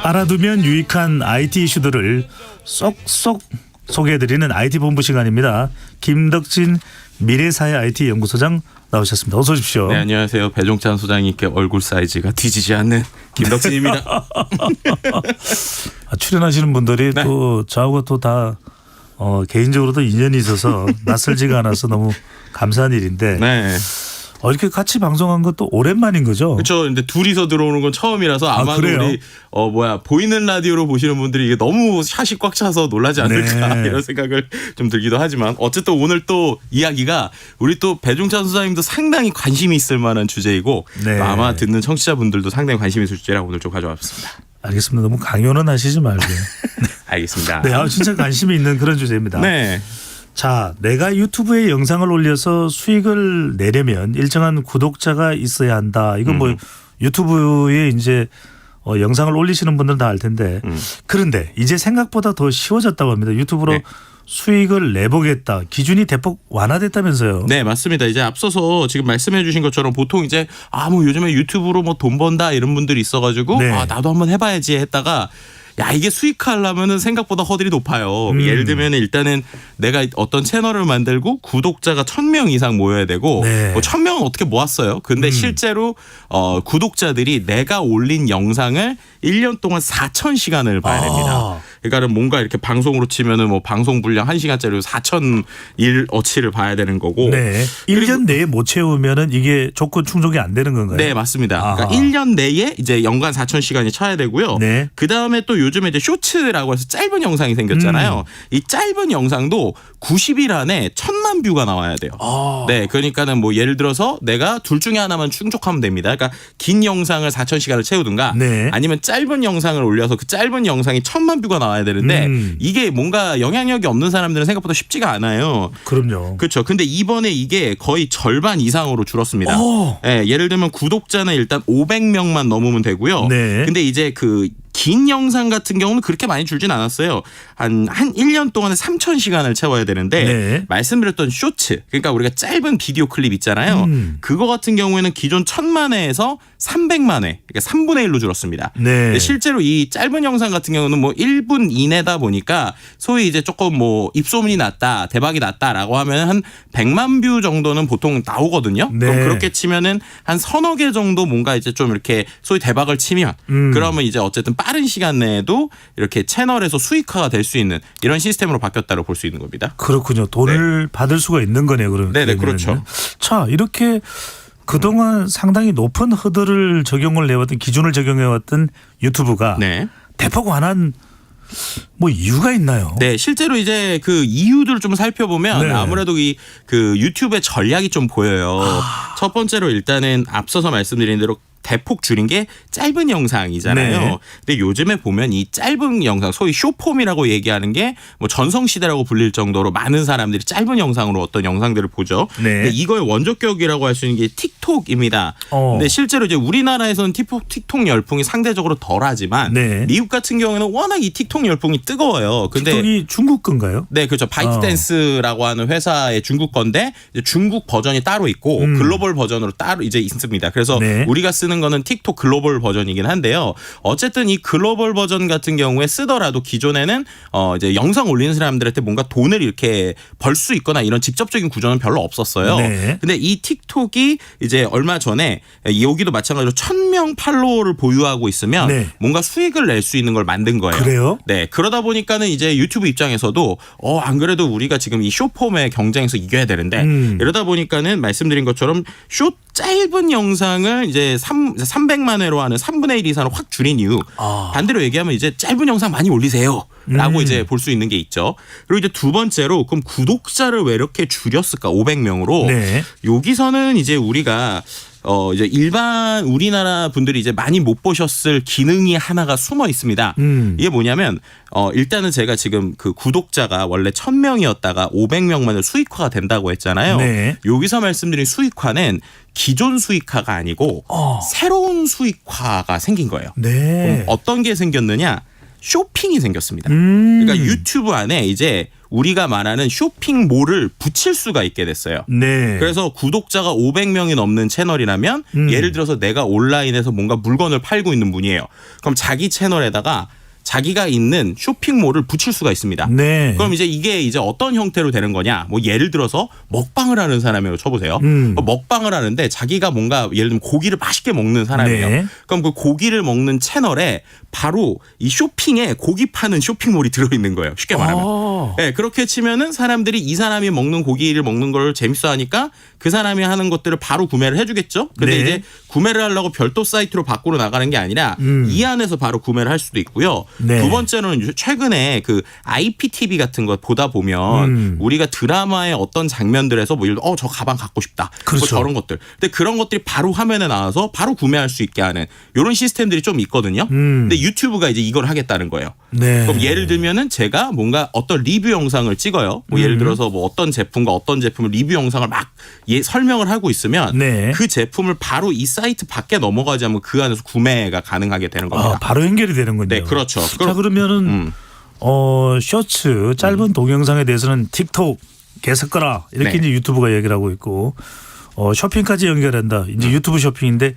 알아두면 유익한 IT 이슈들을 쏙쏙 소개해드리는 IT 본부 시간입니다. 김덕진 미래사회 IT 연구소장 나오셨습니다. 어서 오십시오. 네, 안녕하세요. 배종찬 소장님께 얼굴 사이즈가 뒤지지 않는 김덕진입니다. 출연하시는 분들이 네. 또 저하고 또 다 개인적으로도 인연이 있어서 낯설지가 않아서 너무 감사한 일인데 네. 이렇게 같이 방송한 것도 오랜만인 거죠? 그렇죠. 근데 둘이서 들어오는 건 처음이라서 아마도 그래요? 우리 보이는 라디오로 보시는 분들이 이게 너무 샷이 꽉 차서 놀라지 않을까 네. 이런 생각을 좀 들기도 하지만 어쨌든 오늘 또 이야기가 우리 또 배종찬 소장님도 상당히 관심이 있을 만한 주제이고 네. 아마 듣는 청취자분들도 상당히 관심이 있을 주제라 오늘 좀 가져왔습니다. 알겠습니다. 너무 강요는 하시지 말고요. 알겠습니다. 네, 진짜 관심이 있는 그런 주제입니다. 네. 자, 내가 유튜브에 영상을 올려서 수익을 내려면 일정한 구독자가 있어야 한다. 이건 뭐 유튜브에 이제 영상을 올리시는 분들은 다 알 텐데 그런데 이제 생각보다 더 쉬워졌다고 합니다. 유튜브로 네. 수익을 내보겠다. 기준이 대폭 완화됐다면서요. 네, 맞습니다. 이제 앞서서 지금 말씀해 주신 것처럼 보통 이제 뭐 요즘에 유튜브로 뭐 돈 번다 이런 분들이 있어가지고 네. 나도 한번 해봐야지 했다가 야 이게 수익하려면은 생각보다 허들이 높아요. 예를 들면 일단은 내가 어떤 채널을 만들고 구독자가 1,000명 이상 모여야 되고 네. 뭐 1,000명은 어떻게 모았어요. 근데 실제로 구독자들이 내가 올린 영상을 1년 동안 4,000시간을 봐야 됩니다. 그러니까는 뭔가 이렇게 방송으로 치면은 뭐 방송 분량 1시간짜리 4,000일 어치를 봐야 되는 거고. 네. 1년 내에 못 채우면은 이게 조건 충족이 안 되는 건가요? 네, 맞습니다. 아하. 그러니까 1년 내에 이제 연간 4,000시간이 쳐야 되고요. 네. 그다음에 또 요즘에 이제 쇼츠라고 해서 짧은 영상이 생겼잖아요. 이 짧은 영상도 90일 안에 1,000만 뷰가 나와야 돼요. 네, 그러니까는 뭐 예를 들어서 내가 둘 중에 하나만 충족하면 됩니다. 그러니까 긴 영상을 4,000시간을 채우든가 네. 아니면 짧은 영상을 올려서 그 짧은 영상이 1,000만 뷰가 나와야 되는데 이게 뭔가 영향력이 없는 사람들은 생각보다 쉽지가 않아요. 그럼요. 그렇죠. 근데 이번에 이게 거의 절반 이상으로 줄었습니다. 오. 네, 예를 들면 구독자는 일단 500명만 넘으면 되고요. 네. 근데 이제 그 긴 영상 같은 경우는 그렇게 많이 줄진 않았어요. 한 1년 동안에 3,000시간을 채워야 되는데 네. 말씀드렸던 쇼츠 그러니까 우리가 짧은 비디오 클립 있잖아요. 그거 같은 경우에는 기존 1,000만 회에서 300만 회 그러니까 3분의 1로 줄었습니다. 네. 근데 실제로 이 짧은 영상 같은 경우는 뭐 1분 이내다 보니까 소위 이제 조금 뭐 입소문이 났다 대박이 났다라고 하면 한 100만 뷰 정도는 보통 나오거든요. 네. 그럼 그렇게 치면은 한 서너 개 정도 뭔가 이제 좀 이렇게 소위 대박을 치면 그러면 이제 어쨌든 빠른 시간 내에도 이렇게 채널에서 수익화가 될 수 있는 이런 시스템으로 바뀌었다고 볼 수 있는 겁니다. 그렇군요. 돈을 받을 수가 있는 거네요. 그러면. 네네, 그렇죠. 자, 이렇게 그동안 상당히 높은 허들을 적용을 해왔던 기준을 적용해왔던 유튜브가 네. 대폭 완화한 뭐 이유가 있나요? 네, 실제로 이제 그 이유들을 좀 살펴보면 네. 아무래도 이 그 유튜브의 전략이 좀 보여요. 첫 번째로 일단은 앞서서 말씀드린 대로 대폭 줄인 게 짧은 영상이잖아요. 네. 근데 요즘에 보면 이 짧은 영상 소위 쇼폼이라고 얘기하는 게 뭐 전성시대라고 불릴 정도로 많은 사람들이 짧은 영상으로 어떤 영상들을 보죠. 네. 근데 이거의 원조격이라고 할 수 있는 게 틱톡입니다. 근데 실제로 이제 우리나라에서는 틱톡 열풍이 상대적으로 덜하지만 네. 미국 같은 경우에는 워낙 이 틱톡 열풍이 뜨거워요. 근데 틱톡이 중국 건가요? 네, 그렇죠. 바이트댄스라고 하는 회사의 중국 건데 이제 중국 버전이 따로 있고 글로벌 버전으로 따로 이제 있습니다. 그래서 네. 우리가 쓰는 거는 틱톡 글로벌 버전이긴 한데요. 어쨌든 이 글로벌 버전 같은 경우에 쓰더라도 기존에는 이제 영상 올리는 사람들한테 뭔가 돈을 이렇게 벌 수 있거나 이런 직접적인 구조는 별로 없었어요. 네. 근데 이 틱톡이 이제 얼마 전에 여기도 마찬가지로 1,000명 팔로워를 보유하고 있으면 네. 뭔가 수익을 낼 수 있는 걸 만든 거예요. 그래요? 네, 그러다 보니까는 이제 유튜브 입장에서도 안 그래도 우리가 지금 이 쇼폼의 경쟁에서 이겨야 되는데 이러다 보니까는 말씀드린 것처럼 짧은 영상을 이제 300만 회로 하는 3분의 1 이상으로 확 줄인 이유. 반대로 얘기하면 이제 짧은 영상 많이 올리세요. 라고 이제 볼 수 있는 게 있죠. 그리고 이제 두 번째로 그럼 구독자를 왜 이렇게 줄였을까? 500명으로. 네. 여기서는 이제 우리가 이제 일반 우리나라 분들이 이제 많이 못 보셨을 기능이 하나가 숨어 있습니다. 이게 뭐냐면 일단은 제가 지금 그 구독자가 원래 1,000명이었다가 500명만으로 수익화가 된다고 했잖아요. 네. 여기서 말씀드린 수익화는 기존 수익화가 아니고 새로운 수익화가 생긴 거예요. 네. 어떤 게 생겼느냐? 쇼핑이 생겼습니다. 그러니까 유튜브 안에 이제 우리가 말하는 쇼핑몰을 붙일 수가 있게 됐어요. 네. 그래서 구독자가 500명이 넘는 채널이라면 예를 들어서 내가 온라인에서 뭔가 물건을 팔고 있는 분이에요. 그럼 자기 채널에다가 자기가 있는 쇼핑몰을 붙일 수가 있습니다. 네. 그럼 이게 이제 어떤 형태로 되는 거냐? 뭐 예를 들어서 먹방을 하는 사람이라고 쳐보세요. 먹방을 하는데 자기가 뭔가 예를 들면 고기를 맛있게 먹는 사람이에요. 네. 그럼 그 고기를 먹는 채널에 바로 이 쇼핑에 고기 파는 쇼핑몰이 들어있는 거예요. 쉽게 말하면. 네, 그렇게 치면은 사람들이 이 사람이 먹는 고기를 먹는 걸 재밌어하니까 그 사람이 하는 것들을 바로 구매를 해주겠죠. 근데 네. 이제 구매를 하려고 별도 사이트로 밖으로 나가는 게 아니라 이 안에서 바로 구매를 할 수도 있고요. 네. 두 번째는 최근에 그 IPTV 같은 거 보다 보면 우리가 드라마의 어떤 장면들에서 뭐 예를 들어 저 가방 갖고 싶다. 그렇죠. 뭐 저런 것들. 근데 그런 것들이 바로 화면에 나와서 바로 구매할 수 있게 하는 이런 시스템들이 좀 있거든요. 근데 유튜브가 이제 이걸 하겠다는 거예요. 네. 그럼 예를 들면은 제가 뭔가 어떤 리뷰 영상을 찍어요. 뭐 예를 들어서 뭐 어떤 제품과 어떤 제품을 리뷰 영상을 막 설명을 하고 있으면 네. 그 제품을 바로 이 사이트 밖에 넘어가지 않으면 그 안에서 구매가 가능하게 되는 겁니다. 바로 연결이 되는군요. 네, 그렇죠. 자, 그러면은 쇼츠 짧은 동영상에 대해서는 틱톡 개섞어라 이렇게 네. 이제 유튜브가 얘기를 하고 있고 쇼핑까지 연결한다. 이제 유튜브 쇼핑인데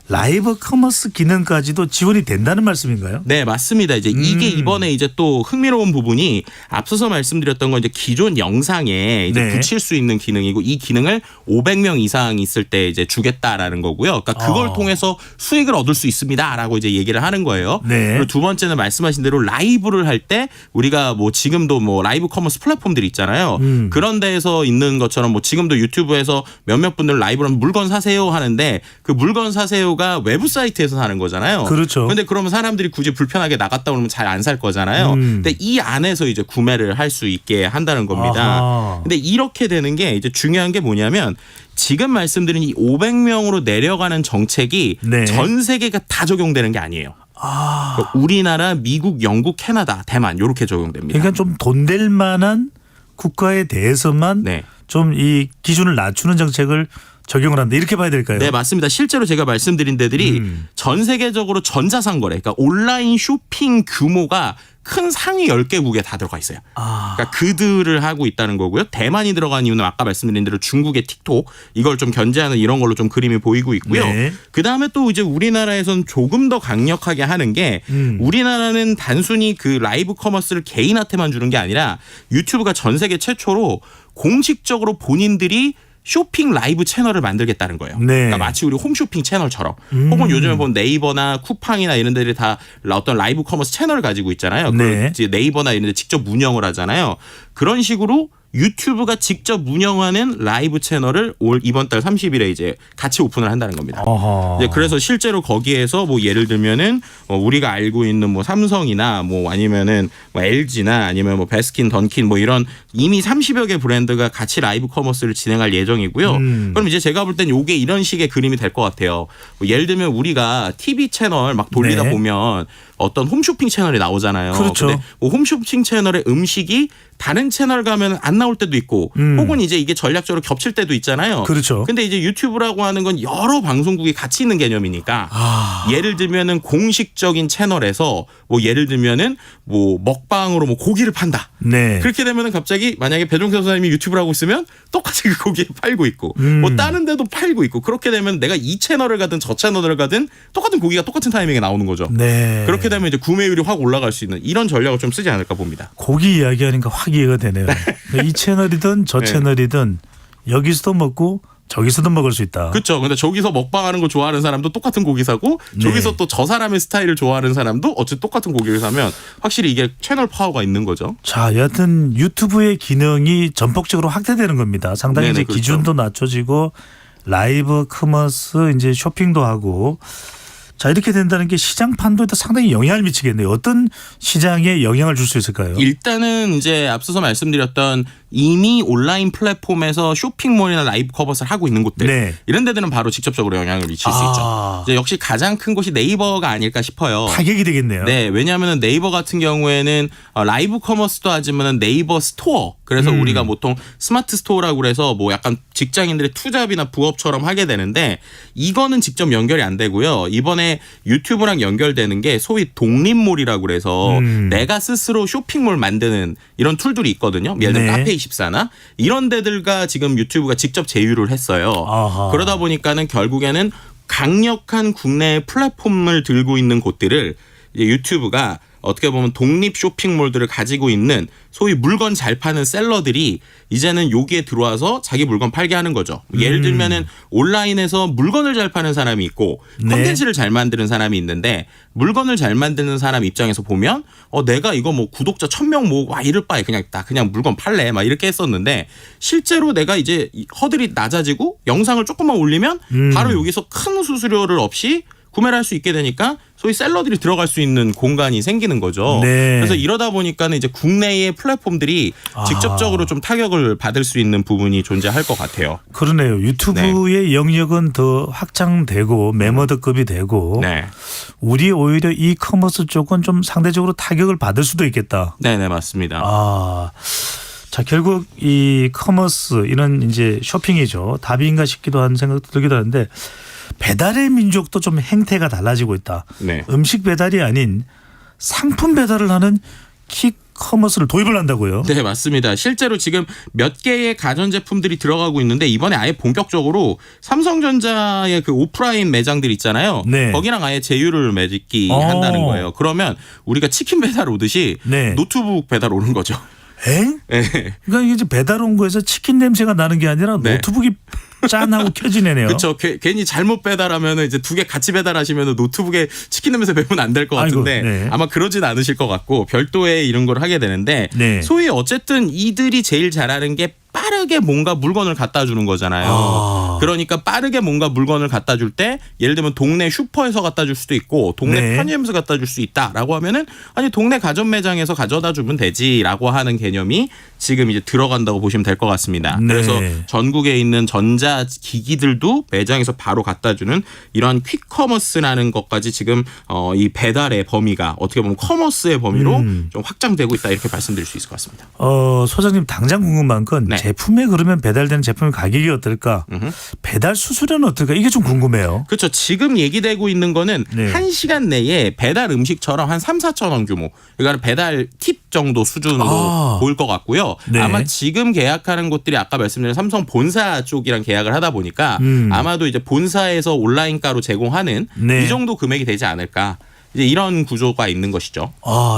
라이브 커머스 기능까지도 지원이 된다는 말씀인가요? 네, 맞습니다. 이제 이게 이번에 이제 또 흥미로운 부분이 앞서서 말씀드렸던 건 이제 기존 영상에 이제 네. 붙일 수 있는 기능이고 이 기능을 500명 이상 있을 때 이제 주겠다라는 거고요. 그러니까 그걸 통해서 수익을 얻을 수 있습니다라고 이제 얘기를 하는 거예요. 네. 그리고 두 번째는 말씀하신 대로 라이브를 할 때 우리가 뭐 지금도 뭐 라이브 커머스 플랫폼들이 있잖아요. 그런 데에서 있는 것처럼 뭐 지금도 유튜브에서 몇몇 분들 라이브로 물건 사세요 하는데 그 물건 사세요 가 외부 사이트에서 사는 거잖아요. 그렇죠. 근데 그러면 사람들이 굳이 불편하게 나갔다 오면 잘 안 살 거잖아요. 근데 이 안에서 이제 구매를 할 수 있게 한다는 겁니다. 아하. 근데 이렇게 되는 게 이제 중요한 게 뭐냐면 지금 말씀드린 이 500명으로 내려가는 정책이 네. 전 세계가 다 적용되는 게 아니에요. 그러니까 우리나라, 미국, 영국, 캐나다, 대만 이렇게 적용됩니다. 그러니까 좀 돈 될 만한 국가에 대해서만 네. 좀 이 기준을 낮추는 정책을 적용을 한다. 이렇게 봐야 될까요? 네, 맞습니다. 실제로 제가 말씀드린 데들이 전 세계적으로 전자상거래, 그러니까 온라인 쇼핑 규모가 큰 상위 10개국에 다 들어가 있어요. 그러니까 그들을 하고 있다는 거고요. 대만이 들어간 이유는 아까 말씀드린 대로 중국의 틱톡 이걸 좀 견제하는 이런 걸로 좀 그림이 보이고 있고요. 네. 그다음에 또 이제 우리나라에선 조금 더 강력하게 하는 게 우리나라는 단순히 그 라이브 커머스를 개인한테만 주는 게 아니라 유튜브가 전 세계 최초로 공식적으로 본인들이 쇼핑 라이브 채널을 만들겠다는 거예요. 네. 그러니까 마치 우리 홈쇼핑 채널처럼 혹은 요즘에 보면 네이버나 쿠팡이나 이런 데들이 다 어떤 라이브 커머스 채널을 가지고 있잖아요. 네. 그 네이버나 이런 데 직접 운영을 하잖아요. 그런 식으로 유튜브가 직접 운영하는 라이브 채널을 이번 달 30일에 이제 같이 오픈을 한다는 겁니다. 어허. 이제 그래서 실제로 거기에서 뭐 예를 들면은 우리가 알고 있는 뭐 삼성이나 뭐 아니면은 뭐 LG나 아니면 뭐 베스킨 던킨 뭐 이런 이미 30여 개 브랜드가 같이 라이브 커머스를 진행할 예정이고요. 그럼 이제 제가 볼 땐 요게 이런 식의 그림이 될 것 같아요. 뭐 예를 들면 우리가 TV 채널 막 돌리다 네. 보면 어떤 홈쇼핑 채널이 나오잖아요. 그렇죠. 근데 뭐 홈쇼핑 채널의 음식이 다른 채널 가면 안 나올 때도 있고 혹은 이제 이게 전략적으로 겹칠 때도 있잖아요. 그렇죠. 근데 이제 유튜브라고 하는 건 여러 방송국이 같이 있는 개념이니까 예를 들면은 공식적인 채널에서 뭐 예를 들면은 뭐 먹방으로 뭐 고기를 판다. 네. 그렇게 되면은 갑자기 만약에 배종석 선생님이 유튜브를 하고 있으면 똑같이 그 고기를 팔고 있고 뭐 다른 데도 팔고 있고 그렇게 되면 내가 이 채널을 가든 저 채널을 가든 똑같은 고기가 똑같은 타이밍에 나오는 거죠. 네. 그렇게 되면 이제 구매율이 확 올라갈 수 있는 이런 전략을 좀 쓰지 않을까 봅니다. 고기 이야기하니까 확 이해가 되네요. 그러니까 이 채널이든 저 네. 채널이든 여기서도 먹고 저기서도 먹을 수 있다. 그렇죠. 근데 저기서 먹방하는 거 좋아하는 사람도 똑같은 고기 사고 저기서 네. 또 저 사람의 스타일을 좋아하는 사람도 어쨌든 똑같은 고기를 사면 확실히 이게 채널 파워가 있는 거죠. 자, 여하튼 유튜브의 기능이 전폭적으로 확대되는 겁니다. 상당히 네네, 이제 그렇죠. 기준도 낮춰지고 라이브 커머스 이제 쇼핑도 하고 자, 이렇게 된다는 게 시장 판도에도 상당히 영향을 미치겠네요. 어떤 시장에 영향을 줄 수 있을까요? 일단은 이제 앞서서 말씀드렸던 이미 온라인 플랫폼에서 쇼핑몰이나 라이브 커머스를 하고 있는 곳들 네. 이런 데들은 바로 직접적으로 영향을 미칠 수 있죠. 이제 역시 가장 큰 곳이 네이버가 아닐까 싶어요. 타격이 되겠네요. 네, 왜냐하면 네이버 같은 경우에는 라이브 커머스도 하지만 네이버 스토어 그래서 우리가 보통 스마트 스토어라고 그래서 뭐 약간 직장인들의 투잡이나 부업처럼 하게 되는데 이거는 직접 연결이 안 되고요. 이번에 유튜브랑 연결되는 게 소위 독립몰이라고 그래서 내가 스스로 쇼핑몰 만드는 이런 툴들이 있거든요. 예를 들면 네. 카페24나 이런 데들과 지금 유튜브가 직접 제휴를 했어요. 아하. 그러다 보니까는 결국에는 강력한 국내 플랫폼을 들고 있는 곳들을 이제 유튜브가 어떻게 보면 독립 쇼핑몰들을 가지고 있는 소위 물건 잘 파는 셀러들이 이제는 여기에 들어와서 자기 물건 팔게 하는 거죠. 예를 들면은 온라인에서 물건을 잘 파는 사람이 있고 네. 컨텐츠를 잘 만드는 사람이 있는데 물건을 잘 만드는 사람 입장에서 보면 내가 이거 뭐 구독자 1000명 모으고 와 이럴 바에 그냥 물건 팔래 막 이렇게 했었는데 실제로 내가 이제 허들이 낮아지고 영상을 조금만 올리면 바로 여기서 큰 수수료를 없이 구매를 할 수 있게 되니까 소위 셀러들이 들어갈 수 있는 공간이 생기는 거죠. 네. 그래서 이러다 보니까는 이제 국내의 플랫폼들이 직접적으로 좀 타격을 받을 수 있는 부분이 존재할 것 같아요. 그러네요. 유튜브의 영역은 더 확장되고 매머드급이 되고 네, 우리 오히려 이커머스 쪽은 좀 상대적으로 타격을 받을 수도 있겠다. 네, 맞습니다. 자, 결국 이 커머스 이런 이제 쇼핑이죠. 답인가 싶기도 한 생각도 들기도 하는데 배달의 민족도 좀 행태가 달라지고 있다. 네. 음식 배달이 아닌 상품 배달을 하는 킥커머스를 도입을 한다고요. 네, 맞습니다. 실제로 지금 몇 개의 가전제품들이 들어가고 있는데 이번에 아예 본격적으로 삼성전자의 그 오프라인 매장들 있잖아요. 네. 거기랑 아예 제휴를 맺기 한다는 거예요. 그러면 우리가 치킨 배달 오듯이 네. 노트북 배달 오는 거죠. 엥? 네. 그러니까 이게 이제 배달 온 거에서 치킨 냄새가 나는 게 아니라 네. 노트북이 짠하고 켜지네요. 그렇죠. 괜히 잘못 배달하면 이제 두 개 같이 배달하시면 노트북에 치킨 냄새 배면 안 될 것 같은데 아이고, 네. 아마 그러진 않으실 것 같고 별도의 이런 걸 하게 되는데 네. 소위 어쨌든 이들이 제일 잘하는 게 빠르게 뭔가 물건을 갖다 주는 거잖아요. 그러니까 빠르게 뭔가 물건을 갖다 줄 때 예를 들면 동네 슈퍼에서 갖다 줄 수도 있고 동네 네. 편의점에서 갖다 줄 수 있다라고 하면은 아니 동네 가전 매장에서 가져다 주면 되지라고 하는 개념이 지금 이제 들어간다고 보시면 될 것 같습니다. 네. 그래서 전국에 있는 전자 기기들도 매장에서 바로 갖다 주는 이런 퀵커머스라는 것까지 지금 이 배달의 범위가 어떻게 보면 커머스의 범위로 좀 확장되고 있다 이렇게 말씀드릴 수 있을 것 같습니다. 소장님 당장 궁금한 건 네. 제품에 그러면 배달되는 제품의 가격이 어떨까? 배달 수수료는 어떨까? 이게 좀 궁금해요. 그렇죠. 지금 얘기되고 있는 거는 네. 1시간 내에 배달 음식처럼 한 3-4천 원 규모. 그러니까 배달 팁 정도 수준으로 보일 것 같고요. 네. 아마 지금 계약하는 곳들이 아까 말씀드린 삼성 본사 쪽이랑 계약을 하다 보니까 아마도 이제 본사에서 온라인가로 제공하는 네. 이 정도 금액이 되지 않을까. 이제 이런 구조가 있는 것이죠.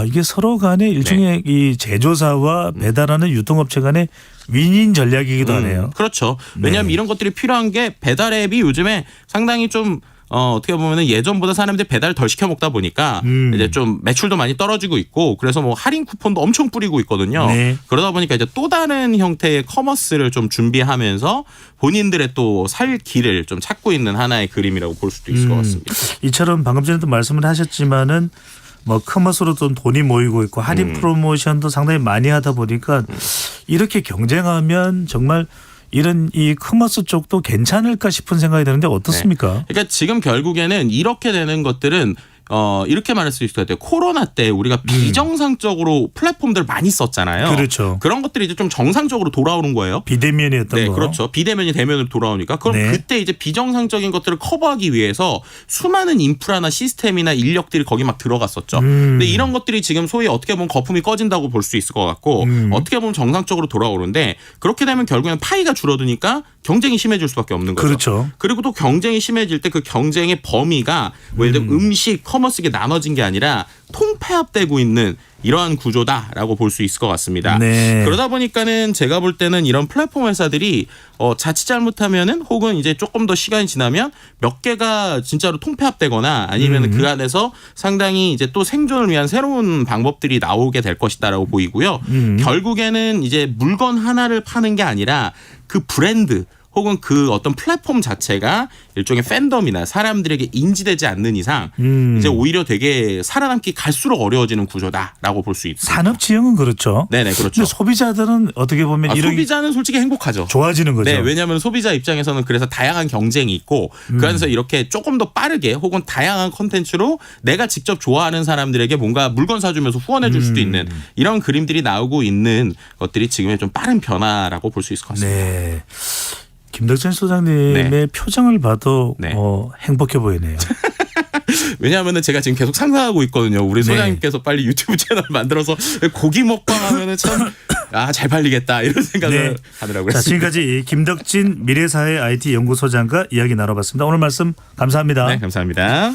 이게 서로 간에 일종의 이 제조사와 배달하는 유통업체 간의 윈윈 전략이기도 하네요. 그렇죠. 왜냐하면 네. 이런 것들이 필요한 게 배달 앱이 요즘에 상당히 좀 어떻게 보면은 예전보다 사람들이 배달 덜 시켜 먹다 보니까 이제 좀 매출도 많이 떨어지고 있고 그래서 뭐 할인 쿠폰도 엄청 뿌리고 있거든요. 네. 그러다 보니까 이제 또 다른 형태의 커머스를 좀 준비하면서 본인들의 또 살 길을 좀 찾고 있는 하나의 그림이라고 볼 수도 있을 것 같습니다. 이처럼 방금 전에도 말씀을 하셨지만은 뭐 커머스로 좀 돈이 모이고 있고 할인 프로모션도 상당히 많이 하다 보니까 이렇게 경쟁하면 정말 이런 이 커머스 쪽도 괜찮을까 싶은 생각이 드는데 어떻습니까? 그러니까 지금 결국에는 이렇게 되는 것들은 이렇게 말할 수 있을 것 같아요. 코로나 때 우리가 비정상적으로 플랫폼들을 많이 썼잖아요. 그렇죠. 그런 것들이 이제 좀 정상적으로 돌아오는 거예요. 비대면이었던 네, 거. 그렇죠. 비대면이 대면으로 돌아오니까 그럼 네. 그때 이제 비정상적인 것들을 커버하기 위해서 수많은 인프라나 시스템이나 인력들이 거기 막 들어갔었죠. 근데 이런 것들이 지금 소위 어떻게 보면 거품이 꺼진다고 볼 수 있을 것 같고 어떻게 보면 정상적으로 돌아오는데 그렇게 되면 결국에는 파이가 줄어드니까 경쟁이 심해질 수밖에 없는 거죠. 그렇죠. 그리고 또 경쟁이 심해질 때 그 경쟁의 범위가 예를 들면 음식, 커머스가 나눠진 게 아니라 통폐합되고 있는 이러한 구조다라고 볼 수 있을 것 같습니다. 네. 그러다 보니까는 제가 볼 때는 이런 플랫폼 회사들이 자칫 잘못하면은 혹은 이제 조금 더 시간이 지나면 몇 개가 진짜로 통폐합되거나 아니면 그 안에서 상당히 이제 또 생존을 위한 새로운 방법들이 나오게 될 것이다라고 보이고요. 결국에는 이제 물건 하나를 파는 게 아니라 그 브랜드 혹은 그 어떤 플랫폼 자체가 일종의 팬덤이나 사람들에게 인지되지 않는 이상 이제 오히려 되게 살아남기 갈수록 어려워지는 구조다라고 볼 수 있습니다. 산업 지형은 그렇죠. 네네 그렇죠. 근데 소비자들은 어떻게 보면 이런 소비자는 솔직히 행복하죠. 좋아지는 거죠. 네, 왜냐하면 소비자 입장에서는 그래서 다양한 경쟁이 있고 그래서 이렇게 조금 더 빠르게 혹은 다양한 콘텐츠로 내가 직접 좋아하는 사람들에게 뭔가 물건 사주면서 후원해 줄 수도 있는 이런 그림들이 나오고 있는 것들이 지금의 좀 빠른 변화라고 볼 수 있을 것 같습니다. 네. 김덕진 소장님의 네. 표정을 봐도 네. 행복해 보이네요. 왜냐하면은 제가 지금 계속 상상하고 있거든요. 우리 네. 소장님께서 빨리 유튜브 채널 만들어서 고기 먹방 하면은 참 잘 팔리겠다 이런 생각을 네. 하더라고요. 자, 지금까지 김덕진 미래사회 IT 연구소장과 이야기 나눠봤습니다. 오늘 말씀 감사합니다. 네, 감사합니다.